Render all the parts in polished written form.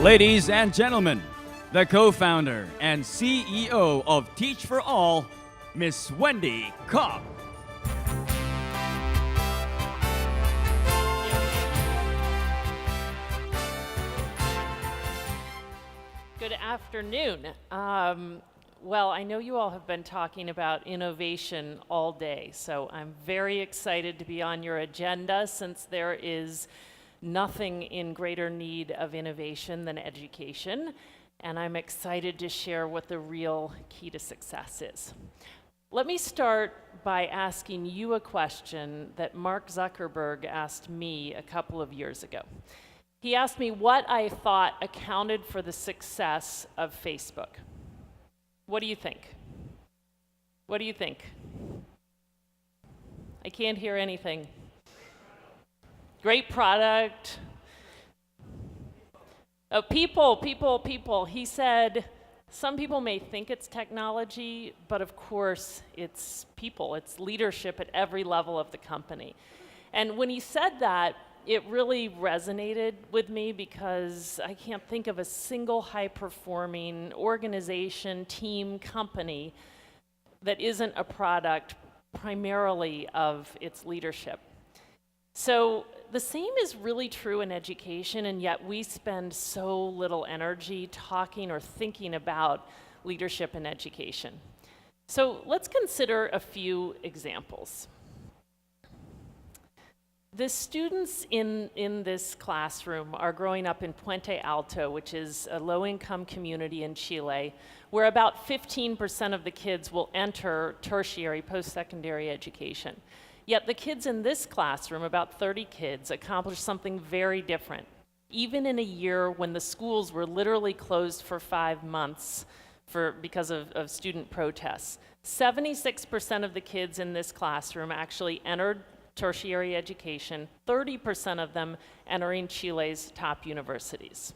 Ladies and gentlemen, the co-founder and CEO of Teach for All, Miss Wendy Kopp. Good afternoon. Well, I know you all have been talking about innovation all day, so I'm very excited to be on your agenda since there is nothing in greater need of innovation than education, and I'm excited to share what the real key to success is. Let me start by asking you a question that Mark Zuckerberg asked me a couple of years ago. He asked me what I thought accounted for the success of Facebook. What do you think? What do you think? I can't hear anything. Great product. Oh, people. He said, some people may think it's technology, but of course it's people. It's leadership at every level of the company. And when he said that, it really resonated with me because I can't think of a single high-performing organization, team, company that isn't a product primarily of its leadership. So the same is really true in education, and yet we spend so little energy talking or thinking about leadership in education. So let's consider a few examples. The students in this classroom are growing up in Puente Alto, which is a low-income community in Chile, where about 15% of the kids will enter tertiary, post-secondary education. Yet the kids in this classroom, about 30 kids, accomplished something very different. Even in a year when the schools were literally closed for 5 months because of student protests, 76% of the kids in this classroom actually entered tertiary education, 30% of them entering Chile's top universities.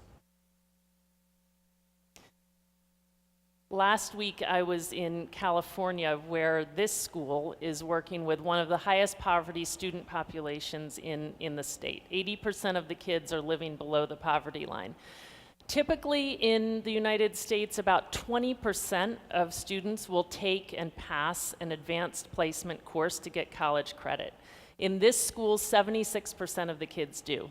Last week I was in California, where this school is working with one of the highest poverty student populations in the state. 80% of the kids are living below the poverty line. Typically in the United States, about 20% of students will take and pass an advanced placement course to get college credit. In this school, 76% of the kids do.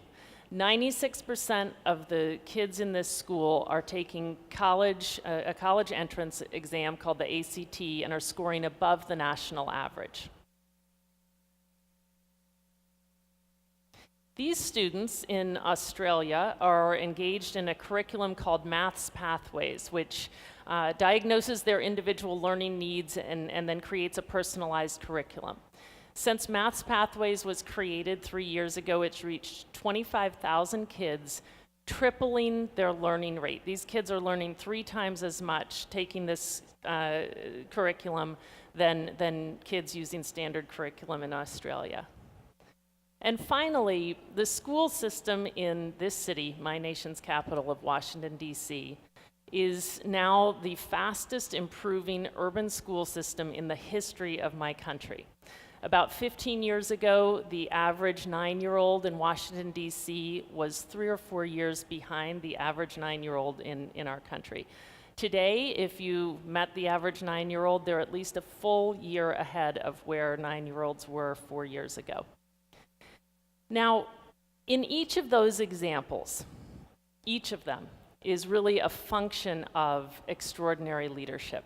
96% of the kids in this school are taking a college entrance exam called the ACT and are scoring above the national average. These students in Australia are engaged in a curriculum called Maths Pathways, which diagnoses their individual learning needs and then creates a personalized curriculum. Since Maths Pathways was created 3 years ago, it's reached 25,000 kids, tripling their learning rate. These kids are learning 3 times as much taking this curriculum than kids using standard curriculum in Australia. And finally, the school system in this city, my nation's capital of Washington, D.C., is now the fastest improving urban school system in the history of my country. About 15 years ago, the average 9-year-old in Washington, D.C. was 3 or 4 years behind the average 9-year-old in our country. Today, if you met the average 9-year-old, they're at least a full year ahead of where 9-year-olds were 4 years ago. Now, in each of those examples, each of them is really a function of extraordinary leadership.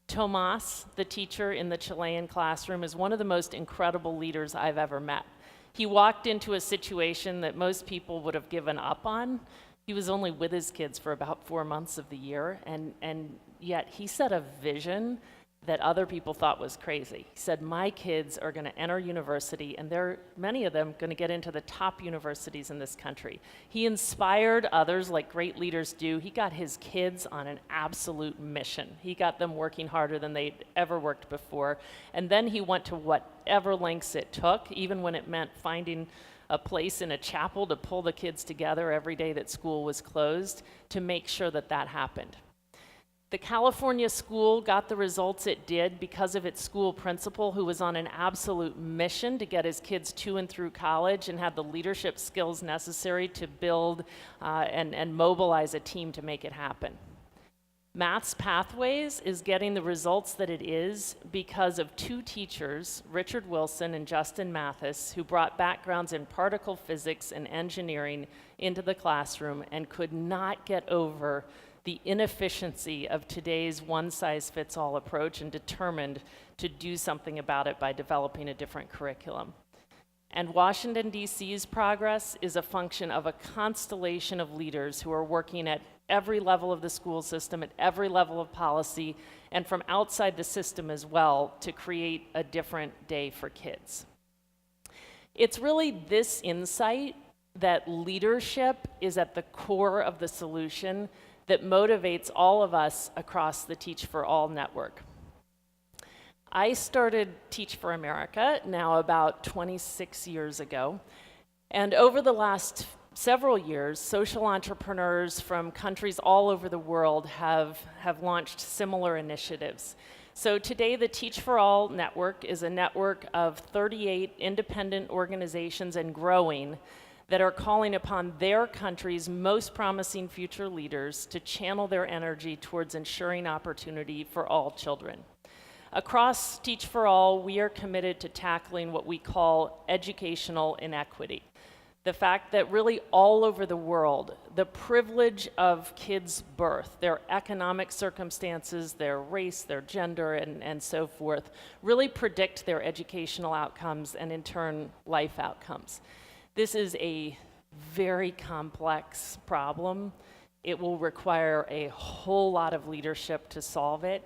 Tomas, the teacher in the Chilean classroom, is one of the most incredible leaders I've ever met. He walked into a situation that most people would have given up on. He was only with his kids for about 4 months of the year, and yet he set a vision that other people thought was crazy. He said, my kids are going to enter university, and many of them going to get into the top universities in this country. He inspired others like great leaders do. He got his kids on an absolute mission. He got them working harder than they'd ever worked before. And then he went to whatever lengths it took, even when it meant finding a place in a chapel to pull the kids together every day that school was closed, to make sure that that happened. The California school got the results it did because of its school principal, who was on an absolute mission to get his kids to and through college and had the leadership skills necessary to build and mobilize a team to make it happen. Maths Pathways is getting the results that it is because of two teachers, Richard Wilson and Justin Mathis, who brought backgrounds in particle physics and engineering into the classroom and could not get over the inefficiency of today's one-size-fits-all approach and determined to do something about it by developing a different curriculum. And Washington, D.C.'s progress is a function of a constellation of leaders who are working at every level of the school system, at every level of policy, and from outside the system as well, to create a different day for kids. It's really this insight that leadership is at the core of the solution that motivates all of us across the Teach for All network. I started Teach for America now about 26 years ago, and over the last several years, social entrepreneurs from countries all over the world have launched similar initiatives. So today, the Teach for All network is a network of 38 independent organizations and growing that are calling upon their country's most promising future leaders to channel their energy towards ensuring opportunity for all children. Across Teach for All, we are committed to tackling what we call educational inequity. The fact that really all over the world, the privilege of kids' birth, their economic circumstances, their race, their gender, and so forth, really predict their educational outcomes and in turn, life outcomes. This is a very complex problem. It will require a whole lot of leadership to solve it.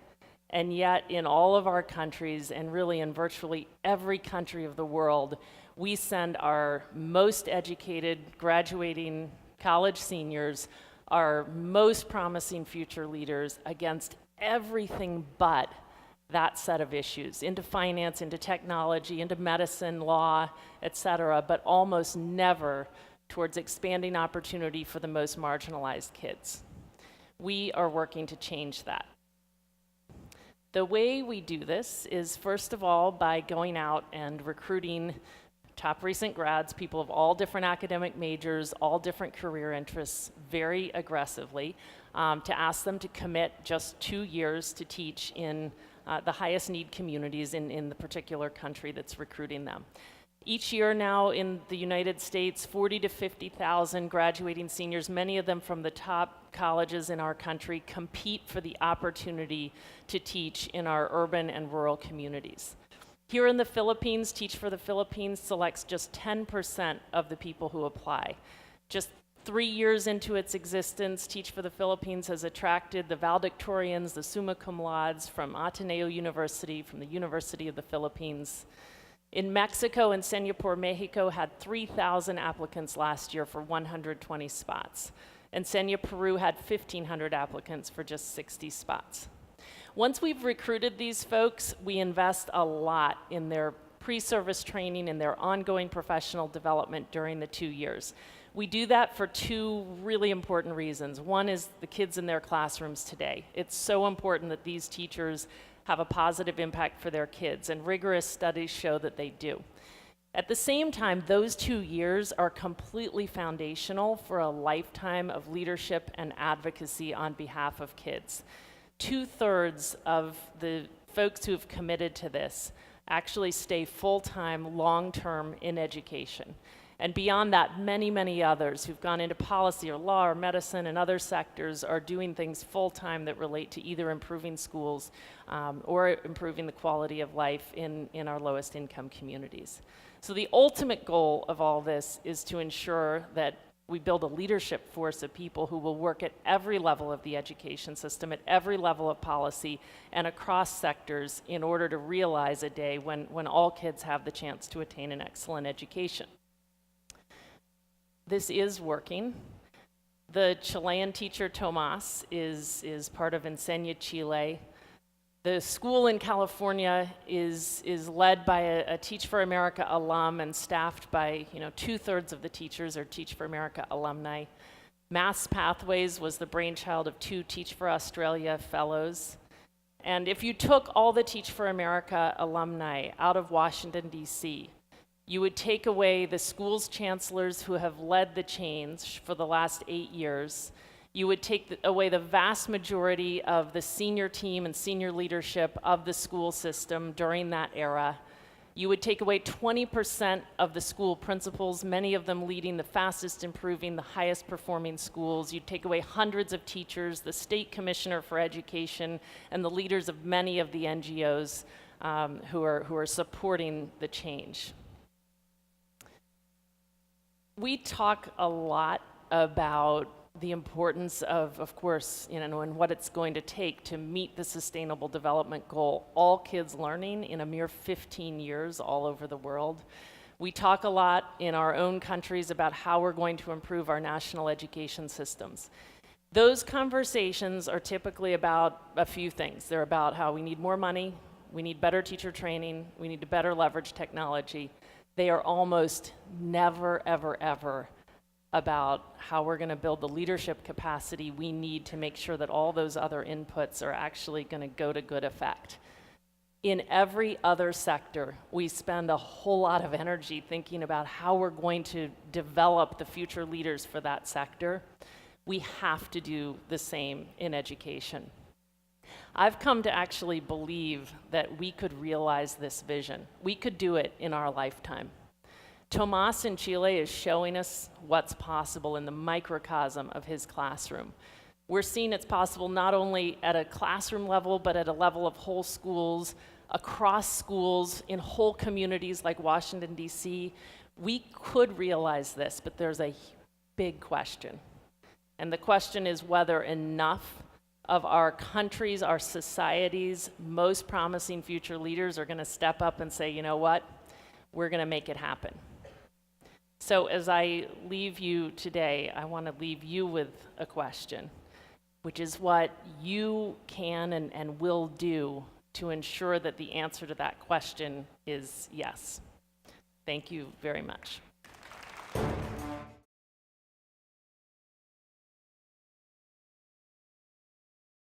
And yet, in all of our countries, and really in virtually every country of the world, we send our most educated, graduating college seniors, our most promising future leaders, against everything but that set of issues, into finance, into technology, into medicine, law, etc., but almost never towards expanding opportunity for the most marginalized kids. We are working to change that. The way we do this is, first of all, by going out and recruiting top recent grads, people of all different academic majors, all different career interests, very aggressively, to ask them to commit just 2 years to teach in the highest need communities in the particular country that's recruiting them. Each year now in the United States, 40 to 50,000 graduating seniors, many of them from the top colleges in our country, compete for the opportunity to teach in our urban and rural communities. Here in the Philippines, Teach for the Philippines selects just 10% of the people who apply. Just 3 years into its existence, Teach for the Philippines has attracted the valedictorians, the summa cum laudes from Ateneo University, from the University of the Philippines. In Mexico and Singapore, Mexico had 3,000 applicants last year for 120 spots. And Senya, Peru had 1,500 applicants for just 60 spots. Once we've recruited these folks, we invest a lot in their pre-service training and their ongoing professional development during the 2 years. We do that for two really important reasons. One is the kids in their classrooms today. It's so important that these teachers have a positive impact for their kids, and rigorous studies show that they do. At the same time, those 2 years are completely foundational for a lifetime of leadership and advocacy on behalf of kids. 2/3 of the folks who have committed to this actually stay full-time, long-term in education. And beyond that, many, many others who've gone into policy or law or medicine and other sectors are doing things full-time that relate to either improving schools or improving the quality of life in our lowest income communities. So the ultimate goal of all this is to ensure that we build a leadership force of people who will work at every level of the education system, at every level of policy, and across sectors in order to realize a day when all kids have the chance to attain an excellent education. This is working. The Chilean teacher, Tomas, is part of Enseña Chile. The school in California is led by a Teach for America alum and staffed by 2/3 of the teachers are Teach for America alumni. Maths Pathways was the brainchild of 2 Teach for Australia fellows. And if you took all the Teach for America alumni out of Washington, D.C., you would take away the schools chancellors who have led the change for the last 8 years. You would take away the vast majority of the senior team and senior leadership of the school system during that era. You would take away 20% of the school principals, many of them leading the fastest improving, the highest performing schools. You'd take away hundreds of teachers, the state commissioner for education, and the leaders of many of the NGOs who are supporting the change. We talk a lot about the importance of course, and what it's going to take to meet the Sustainable Development Goal, all kids learning in a mere 15 years all over the world. We talk a lot in our own countries about how we're going to improve our national education systems. Those conversations are typically about a few things. They're about how we need more money, we need better teacher training, we need to better leverage technology. They are almost never, ever, ever about how we're going to build the leadership capacity we need to make sure that all those other inputs are actually going to go to good effect. In every other sector, we spend a whole lot of energy thinking about how we're going to develop the future leaders for that sector. We have to do the same in education. I've come to actually believe that we could realize this vision. We could do it in our lifetime. Tomas in Chile is showing us what's possible in the microcosm of his classroom. We're seeing it's possible not only at a classroom level, but at a level of whole schools, across schools, in whole communities like Washington, D.C. We could realize this, but there's a big question. And the question is whether enough of our countries, our societies' most promising future leaders are going to step up and say, you know what, we're going to make it happen. So as I leave you today, I want to leave you with a question, which is what you can and will do to ensure that the answer to that question is yes. Thank you very much.